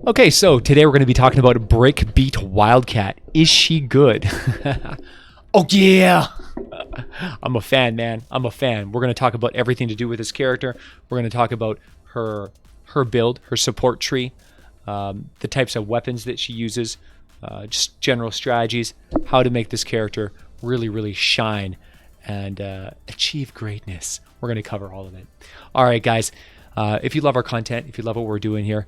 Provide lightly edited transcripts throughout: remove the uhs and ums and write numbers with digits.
Okay, so today we're going to be talking about BREAKBEAT WILDCAT. Is she good? Oh yeah! I'm a fan, man. I'm a fan. We're going to talk about everything to do with this character. We're going to talk about her build, her support tree, the types of weapons that she uses, just general strategies, how to make this character really, really shine and achieve greatness. We're going to cover all of it. All right, guys. If you love our content, if you love what we're doing here,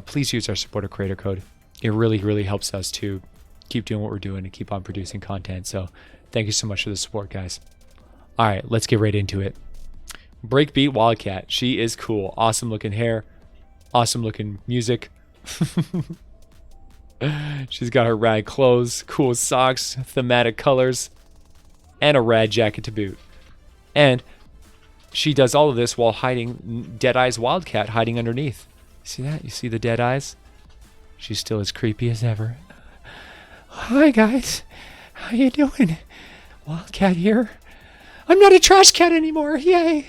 please use our supporter creator code. It really, really helps us to keep doing what we're doing and keep on producing content. So thank you so much for the support, guys. All right, let's get right into it. BREAKBEAT WILDCAT. She is cool. Awesome looking hair. Awesome looking music. She's got her RAD clothes, cool socks, thematic colors, and a RAD jacket to boot. And she does all of this while hiding Deadeye's Wildcat hiding underneath. See that? You see the dead eyes? She's still as creepy as ever. Hi guys, how you doing? Wildcat here. I'm not a trash cat anymore. Yay!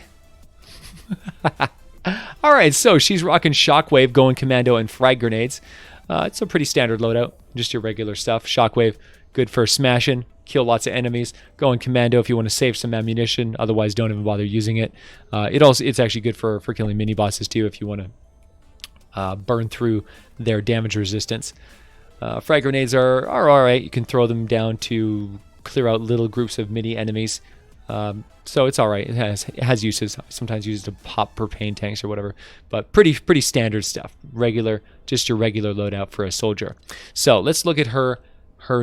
All right, so she's rocking Shockwave, going commando, and frag grenades. It's a pretty standard loadout, just your regular stuff. Shockwave, good for smashing, kill lots of enemies. Going commando if you want to save some ammunition. Otherwise, don't even bother using it. It's actually good for killing mini bosses too if you want to burn through their damage resistance. Frag grenades are alright. You can throw them down to clear out little groups of mini enemies. So it's alright. It has uses. Sometimes used to pop propane tanks or whatever. But pretty standard stuff. Just your regular loadout for a soldier. So let's look at her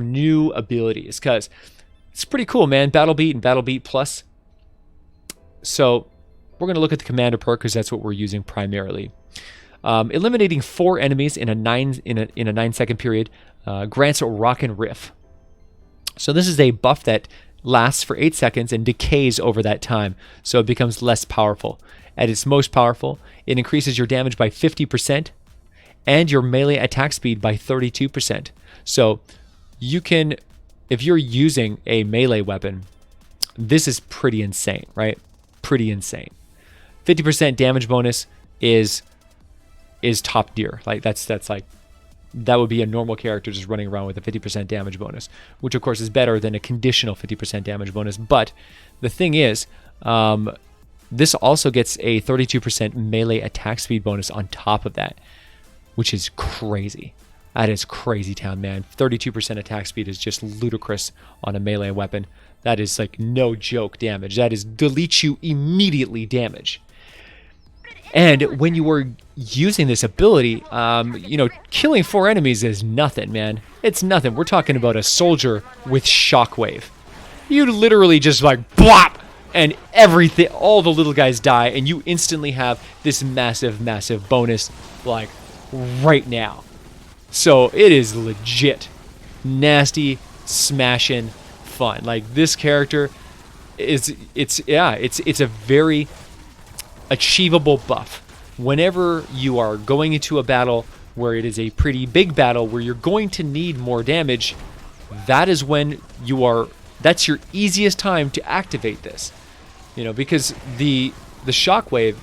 new abilities, because it's pretty cool, man. Battle Beat and Battle Beat Plus. So we're going to look at the commander perk because that's what we're using primarily. Eliminating 4 enemies in a 9-second period grants a Rockin' Riff. So this is a buff that lasts for 8 seconds and decays over that time, so it becomes less powerful. At its most powerful, it increases your damage by 50% and your melee attack speed by 32%. So you can, if you're using a melee weapon, this is pretty insane, right? Pretty insane. 50% damage bonus is top tier. Like that would be a normal character just running around with a 50% damage bonus, which of course is better than a conditional 50% damage bonus. But the thing is, this also gets a 32% melee attack speed bonus on top of that, which is crazy. That is crazy town, man. 32% attack speed is just ludicrous on a melee weapon. That is like no joke damage. That is delete you immediately damage. And when you were using this ability, killing 4 enemies is nothing, man. It's nothing. We're talking about a soldier with Shockwave. You literally just like blop, and everything, all the little guys die, and you instantly have this massive, massive bonus, like right now. So it is legit, nasty, smashing fun. Like this character it's a very achievable buff. Whenever you are going into a battle where it is a pretty big battle where you're going to need more damage, that is when that's your easiest time to activate this. Because the Shockwave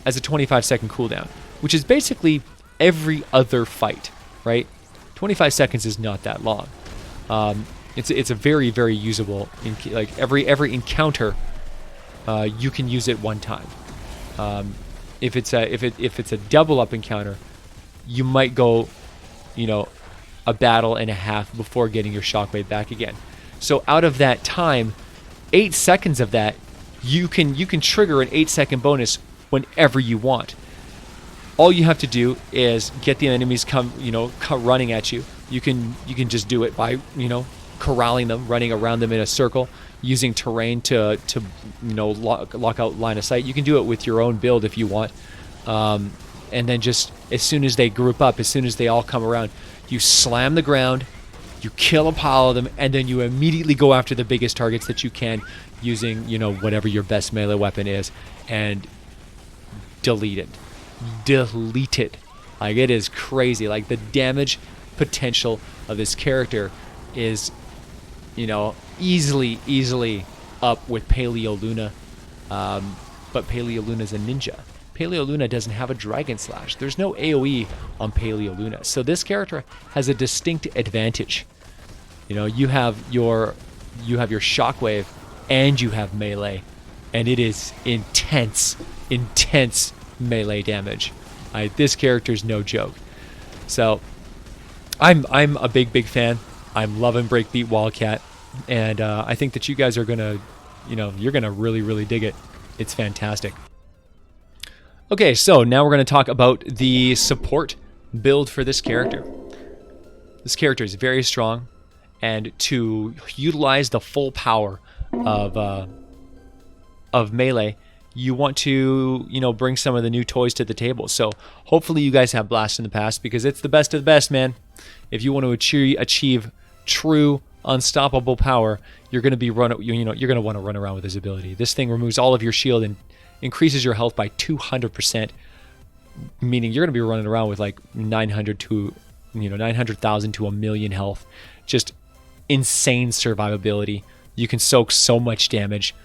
has a 25-second cooldown, which is basically every other fight, right? 25 seconds is not that long. It's a very, very usable, like every encounter, you can use it one time. If it's a double up encounter, you might go, a battle and a half before getting your Shockwave back again. So out of that time, 8 seconds of that, you can trigger an 8-second bonus whenever you want. All you have to do is get the enemies come running at you. You can just do it by corralling them, running around them in a circle, using terrain to lock out line of sight. You can do it with your own build if you want, and then just as soon as they group up, as soon as they all come around, you slam the ground, you kill a pile of them, and then you immediately go after the biggest targets that you can using whatever your best melee weapon is, and delete it. Like, it is crazy. Like, the damage potential of this character is easily up with Paleo Luna, but Paleo Luna's a ninja. Paleoluna doesn't have a Dragon Slash. There's no AoE on Paleoluna. So this character has a distinct advantage. You know, you have your Shockwave and you have melee, and it is intense melee damage. This character's no joke. So I'm a big fan. I'm loving Breakbeat Wildcat, and I think that you guys are gonna, you're gonna really dig it. It's fantastic. Okay, so now we're gonna talk about the support build for this character. This character is very strong, and to utilize the full power of melee, you want to, bring some of the new toys to the table. So hopefully you guys have Blast in the Past, because it's the best of the best, man. If you want to achieve true unstoppable power, you're going to be you're going to want to run around with this ability. This thing removes all of your shield and increases your health by 200%, meaning you're going to be running around with like 900,000 to 1,000,000 health. Just insane survivability. You can soak so much damage,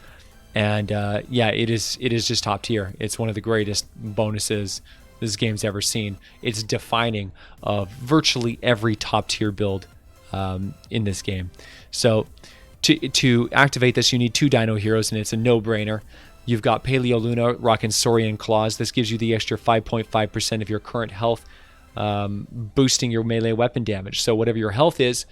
and yeah, it is just top tier. It's one of the greatest bonuses this game's ever seen. It's defining of virtually every top tier build in this game. So to activate this, you need 2 Dino Heroes, and it's a no-brainer. You've got Paleoluna rocking Saurian Claws. This gives you the extra 5.5% of your current health, boosting your melee weapon damage. So whatever your health is,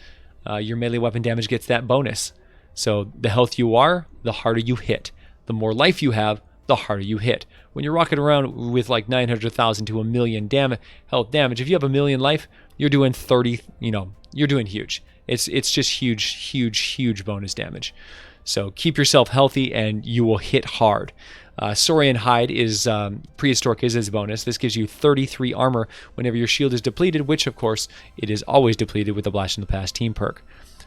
your melee weapon damage gets that bonus. So the health you are, the harder you hit. The more life you have, the harder you hit. When you're rocking around with like 900,000 to 1,000,000 health damage, if you have 1,000,000 life, you're doing 30, you're doing huge. It's just huge bonus damage. So keep yourself healthy and you will hit hard. Saurian Hide is Prehistoric is his bonus. This gives you 33 armor whenever your shield is depleted, which of course it is always depleted with the Blast in the Past team perk.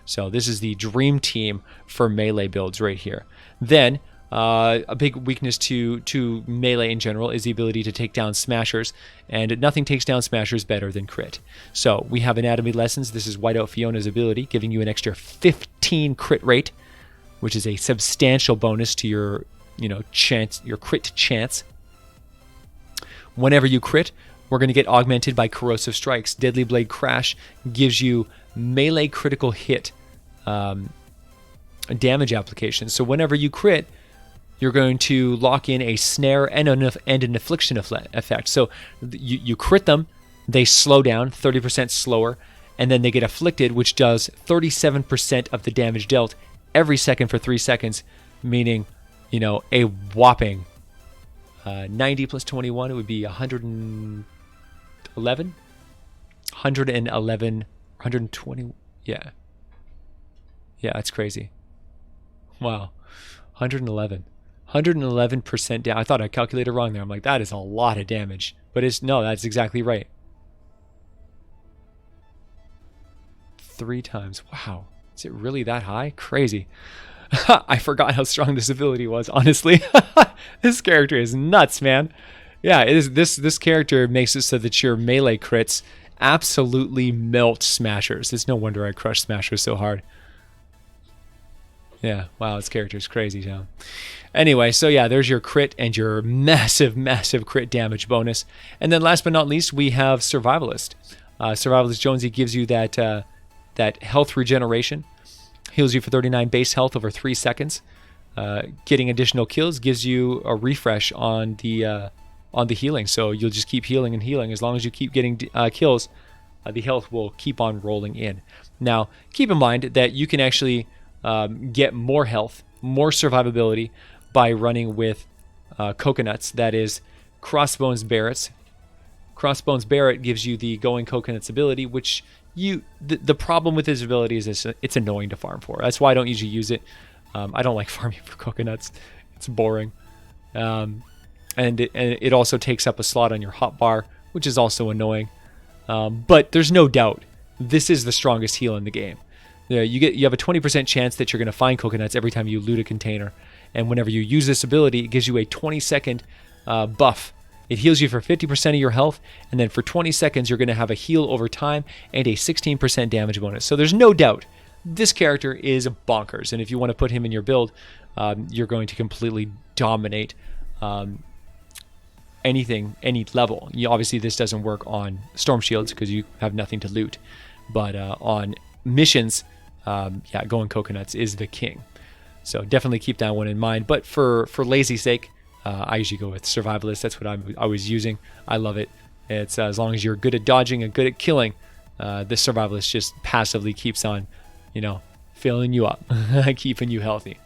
So this is the dream team for melee builds right here. Then a big weakness to melee in general is the ability to take down smashers, and nothing takes down smashers better than crit. So we have Anatomy Lessons. This is Whiteout Fiona's ability, giving you an extra 15 crit rate, which is a substantial bonus to your your crit chance. Whenever you crit, we're going to get augmented by Corrosive Strikes. Deadly Blade Crash gives you melee critical hit damage application. So whenever you crit, you're going to lock in a snare and an affliction effect. So you crit them, they slow down 30% slower, and then they get afflicted, which does 37% of the damage dealt every second for 3 seconds, meaning, a whopping 90 plus 21, it would be 111, 120. Yeah, that's crazy. Wow, 111% down. I thought I calculated wrong there. I'm like, that is a lot of damage, but that's exactly right. 3 times. Wow, is it really that high? Crazy. I forgot how strong this ability was, honestly. This character is nuts, man. Yeah, it is. This character makes it so that your melee crits absolutely melt smashers. It's no wonder I crushed smashers so hard. Yeah, wow, this character is crazy, John. Anyway, so yeah, there's your crit and your massive crit damage bonus. And then last but not least, we have Survivalist. Survivalist Jonesy gives you that health regeneration. Heals you for 39 base health over 3 seconds. Getting additional kills gives you a refresh on the healing. So you'll just keep healing and healing. As long as you keep getting kills, the health will keep on rolling in. Now, keep in mind that you can actually get more health, more survivability by running with coconuts. That is Crossbones Barrett's. Crossbones Barrett gives you the Going Coconuts ability, which the problem with his ability is it's annoying to farm for. That's why I don't usually use it. I don't like farming for coconuts. It's boring. And it also takes up a slot on your hotbar, which is also annoying. But there's no doubt this is the strongest heal in the game. You have a 20% chance that you're going to find coconuts every time you loot a container. And whenever you use this ability, it gives you a 20-second buff. It heals you for 50% of your health, and then for 20 seconds, you're going to have a heal over time and a 16% damage bonus. So there's no doubt this character is bonkers, and if you want to put him in your build, you're going to completely dominate anything, any level. Obviously, this doesn't work on storm shields because you have nothing to loot. But on missions, yeah, going coconuts is the king. So definitely keep that one in mind. But for lazy sake, I usually go with survivalist. That's what I'm always using. I love it. It's as long as you're good at dodging and good at killing, this survivalist just passively keeps on, filling you up, keeping you healthy.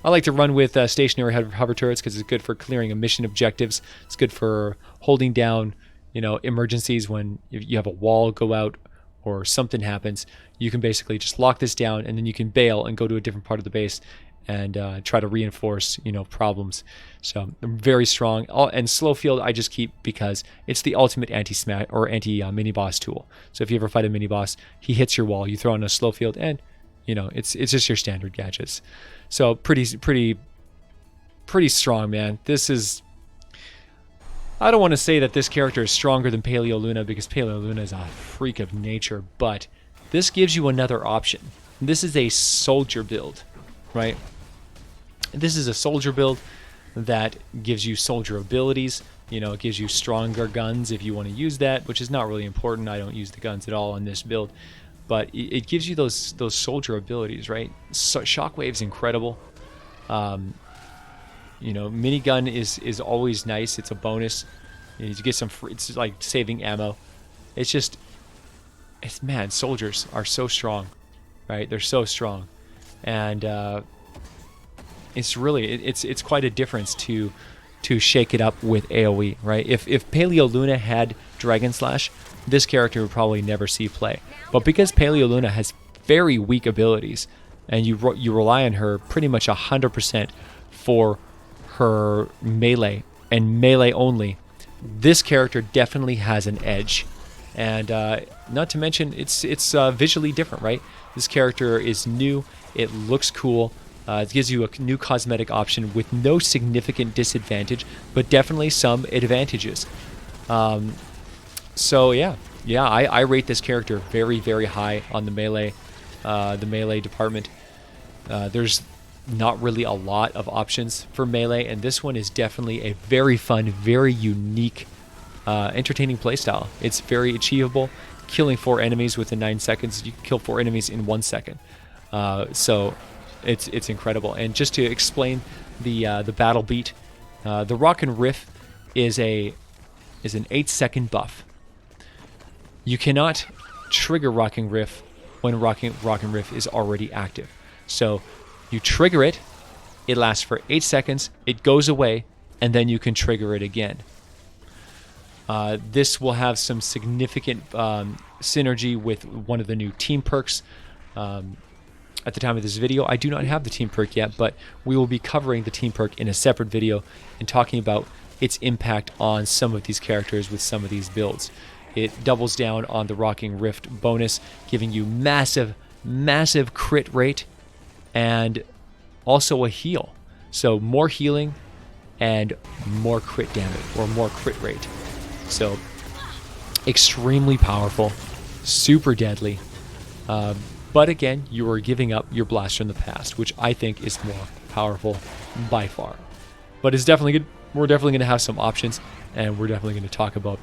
I like to run with stationary hover turrets because it's good for clearing mission objectives. It's good for holding down, emergencies when you have a wall go out or something happens. You can basically just lock this down, and then you can bail and go to a different part of the base and try to reinforce, problems. So very strong. And slow field I just keep because it's the ultimate anti-smash or anti-mini boss tool. So if you ever fight a mini boss, he hits your wall, you throw in a slow field, and it's just your standard gadgets. So pretty strong, man. This is. I don't want to say that this character is stronger than Paleo Luna because Paleo Luna is a freak of nature, but this gives you another option. This is a soldier build, right? This is a soldier build that gives you soldier abilities. It gives you stronger guns if you want to use that, which is not really important. I don't use the guns at all on this build, but it gives you those soldier abilities, right? So Shockwave's incredible. Minigun is always nice. It's a bonus. You get some free, it's like saving ammo. Man, soldiers are so strong, right? They're so strong, and it's quite a difference to shake it up with AoE, right? If Paleo Luna had Dragon Slash, this character would probably never see play. But because Paleo Luna has very weak abilities, and you rely on her pretty much 100% for her melee and melee only, this character definitely has an edge. And not to mention, it's visually different, right? This character is new. It looks cool. It gives you a new cosmetic option with no significant disadvantage, but definitely some advantages. So yeah, I rate this character very, very high on the melee department. There's not really a lot of options for melee, and this one is definitely a very fun, very unique, entertaining playstyle. It's very achievable. Killing 4 enemies within 9 seconds, you can kill 4 enemies in 1 second. So it's incredible. And just to explain the battle beat, the Rockin' Riff is an 8-second buff. You cannot trigger Rockin' Riff when Rockin' Riff is already active. So you trigger it, it lasts for 8 seconds, it goes away, and then you can trigger it again. This will have some significant synergy with one of the new team perks. At the time of this video, I do not have the team perk yet, but we will be covering the team perk in a separate video and talking about its impact on some of these characters with some of these builds. It doubles down on the Rocking Rift bonus, giving you massive crit rate and also a heal. So more healing and more crit damage, or more crit rate. So extremely powerful, super deadly. But again, you are giving up your blaster in the past, which I think is more powerful by far. But it's definitely good. We're definitely going to have some options, and we're definitely going to talk about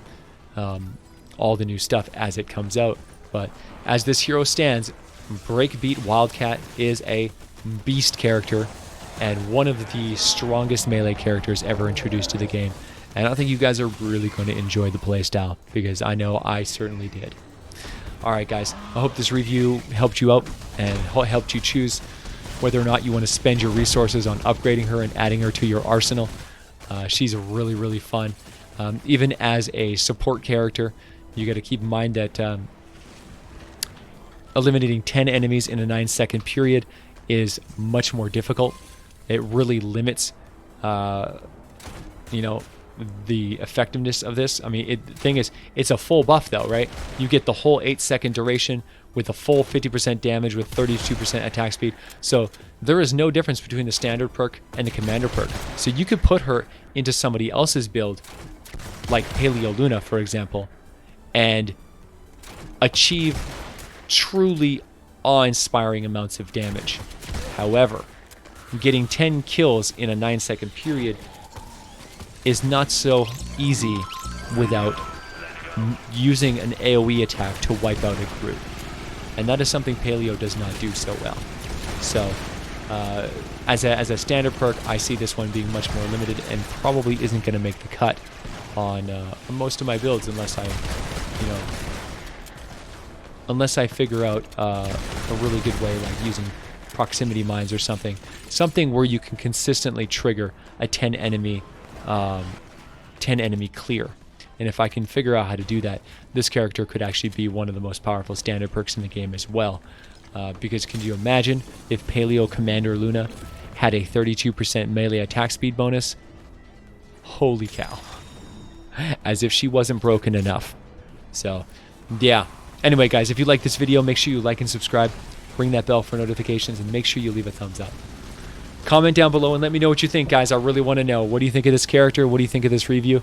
all the new stuff as it comes out. But as this hero stands, BREAKBEAT WILDCAT is a beast character and one of the strongest melee characters ever introduced to the game. And I think you guys are really going to enjoy the playstyle, because I know I certainly did. Alright guys, I hope this review helped you out and helped you choose whether or not you want to spend your resources on upgrading her and adding her to your arsenal. She's really fun. Even as a support character, you got to keep in mind that eliminating 10 enemies in a 9-second period is much more difficult. It really limits the effectiveness of this. I mean, the thing is, it's a full buff though, right? You get the whole 8-second duration with a full 50% damage with 32% attack speed. So there is no difference between the standard perk and the commander perk. So you could put her into somebody else's build, like Paleo Luna, for example, and achieve truly awe-inspiring amounts of damage. However, getting 10 kills in a 9-second period is not so easy without using an AoE attack to wipe out a group. And that is something Paleo does not do so well. So, as a standard perk, I see this one being much more limited and probably isn't going to make the cut on most of my builds unless I figure out a really good way, like using proximity mines or something where you can consistently trigger a 10 enemy clear. And if I can figure out how to do that, this character could actually be one of the most powerful standard perks in the game as well. Because can you imagine if Paleo Commander Luna had a 32% melee attack speed bonus? Holy cow. As if she wasn't broken enough. So, yeah. Anyway, guys, if you like this video, make sure you like and subscribe. Ring that bell for notifications, and make sure you leave a thumbs up. Comment down below and let me know what you think, guys. I really want to know. What do you think of this character? What do you think of this review?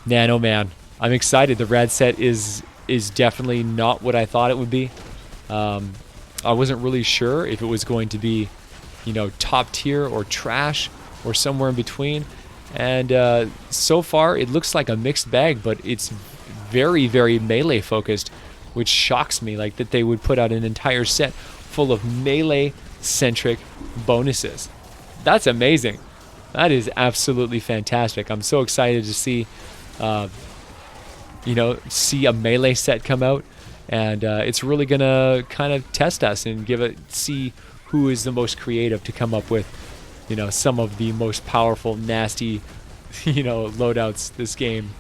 Man, oh man. I'm excited. The RAD set is definitely not what I thought it would be. I wasn't really sure if it was going to be, top tier or trash or somewhere in between. And so far, it looks like a mixed bag, but it's very, very melee focused, which shocks me, like that they would put out an entire set full of melee-centric bonuses. That's amazing. That is absolutely fantastic. I'm so excited to see, see a melee set come out. And it's really going to kind of test us and see who is the most creative to come up with, some of the most powerful, nasty, loadouts this game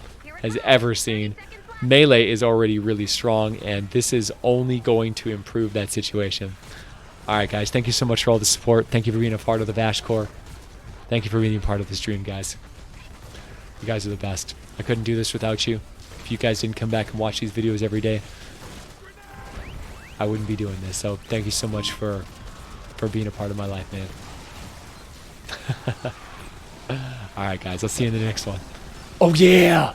has ever seen. Melee is already really strong, and this is only going to improve that situation. Alright, guys, thank you so much for all the support. Thank you for being a part of the VASH Corps. Thank you for being a part of this dream, guys. You guys are the best. I couldn't do this without you. If you guys didn't come back and watch these videos every day, I wouldn't be doing this. So thank you so much for being a part of my life, man. Alright, guys, I'll see you in the next one. Oh yeah!